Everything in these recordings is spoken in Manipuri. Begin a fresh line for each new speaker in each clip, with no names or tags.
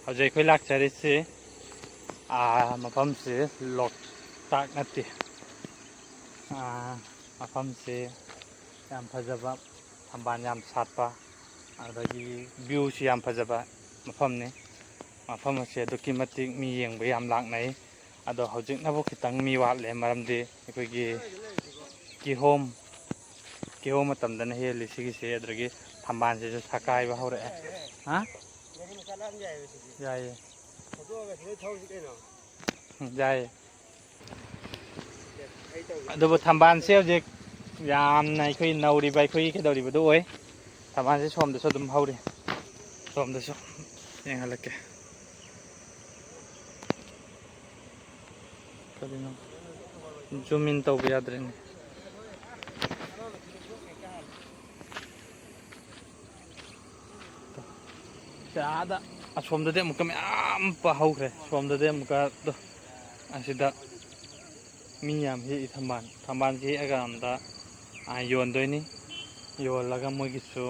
ꯍꯧꯖꯤꯛ ꯑꯩꯈꯣꯏ ꯂꯥꯛꯆꯔꯤꯁꯤ ꯃꯐꯝꯁꯤ ꯂꯣꯛꯇꯥꯛ ꯅꯠꯇꯦ, ꯃꯐꯝꯁꯤ ꯌꯥꯝ ꯐꯖꯕ, ꯊꯝꯕꯥꯜ ꯌꯥꯝ ꯁꯥꯠꯄ, ꯑꯗꯒꯤ ꯚ꯭ꯌꯨꯁꯤ ꯌꯥꯝ ꯐꯖꯕ ꯃꯐꯝꯅꯤ꯫ ꯃꯐꯝ ꯑꯁꯤ ꯑꯗꯨꯛꯀꯤ ꯃꯇꯤꯛ ꯃꯤ ꯌꯦꯡꯕ ꯌꯥꯝ ꯂꯥꯛꯅꯩ꯫ ꯑꯗꯣ ꯍꯧꯖꯤꯛꯅꯕꯨ ꯈꯤꯇꯪ ꯃꯤ ꯋꯥꯠꯂꯦ, ꯃꯔꯝꯗꯤ ꯑꯩꯈꯣꯏꯒꯤ ꯀꯤꯍꯣꯝ ꯃꯇꯝꯗꯅ ꯍꯦꯜꯂꯤ ꯁꯤꯒꯤꯁꯤ, ꯑꯗꯨꯗꯒꯤ ꯊꯝꯕꯥꯜꯁꯤꯁꯨ ꯁꯛꯀꯥꯏꯕ ꯍꯧꯔꯛꯑꯦ꯫ ꯌꯥꯏꯌꯦ ꯌꯥꯏꯌꯦ꯫ ꯑꯗꯨꯕꯨ ꯊꯝꯕꯥꯜꯁꯦ ꯍꯧꯖꯤꯛ ꯌꯥꯝꯅ ꯑꯩꯈꯣꯏ ꯅꯧꯔꯤꯕ, ꯑꯩꯈꯣꯏꯒꯤ ꯀꯩꯗꯧꯔꯤꯕꯗꯨ ꯑꯣꯏ꯫ ꯊꯝꯕꯥꯜꯁꯦ ꯁꯣꯝꯗꯁꯨ ꯑꯗꯨꯝ ꯍꯧꯔꯤ, ꯁꯣꯝꯗꯁꯨ ꯌꯦꯡꯍꯜꯂꯛꯀꯦ꯫ ꯀꯔꯤꯅꯣ ꯖꯨꯝ ꯏꯟ ꯇꯧꯕ ꯌꯥꯗ꯭ꯔꯦꯅꯦ꯫ ꯑꯥꯗ ꯑꯁꯣꯝꯗꯗꯤ ꯑꯃꯨꯛꯀ ꯃꯌꯥꯝ ꯍꯧꯈ꯭ꯔꯦ, ꯁꯣꯝꯗꯗꯤ ꯑꯃꯨꯛꯀ ꯑꯁꯤꯗ ꯃꯤ ꯌꯥꯝ ꯍꯦꯛꯏ ꯊꯝꯕꯥꯜꯁꯤ ꯍꯦꯛꯑꯀꯥꯟꯗ ꯌꯣꯟꯗꯣꯏꯅꯤ꯫ ꯌꯣꯜꯂꯒ ꯃꯣꯏꯒꯤꯁꯨ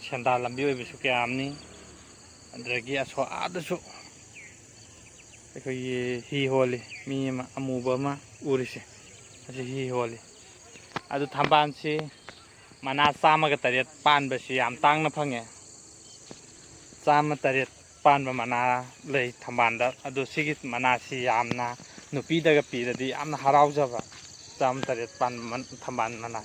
ꯁꯦꯟꯗꯥꯟ ꯂꯝꯕꯤ ꯑꯣꯏꯕꯁꯨ ꯀꯌꯥꯝꯅꯤ꯫ ꯑꯗꯒꯤ ꯑꯥꯗꯁꯨ ꯑꯩꯈꯣꯏꯒꯤ ꯍꯤ ꯍꯣꯜꯂꯤ, ꯃꯤ ꯑꯃ ꯑꯃꯨꯕ ꯑꯃ ꯎꯔꯤꯁꯦ ꯑꯁꯤ ꯍꯤ ꯍꯣꯜꯂꯤ꯫ ꯑꯗꯨ ꯊꯝꯕꯥꯜꯁꯤ ꯃꯅꯥ 109 ꯄꯥꯟꯕꯁꯤ ꯌꯥꯝ ꯇꯥꯡꯅ ꯐꯪꯉꯦ꯫ 109 ꯄꯥꯟꯕ ꯃꯅꯥ ꯂꯩ ꯊꯝꯕꯥꯜꯗ꯫ ꯑꯗꯨ ꯁꯤꯒꯤ ꯃꯅꯥꯁꯤ ꯌꯥꯝꯅ ꯅꯨꯄꯤꯗꯒ ꯄꯤꯔꯗꯤ ꯌꯥꯝꯅ ꯍꯔꯥꯎꯖꯕ, 109 ꯄꯥꯟꯕ ꯊꯝꯕꯥꯜ ꯃꯅꯥ꯫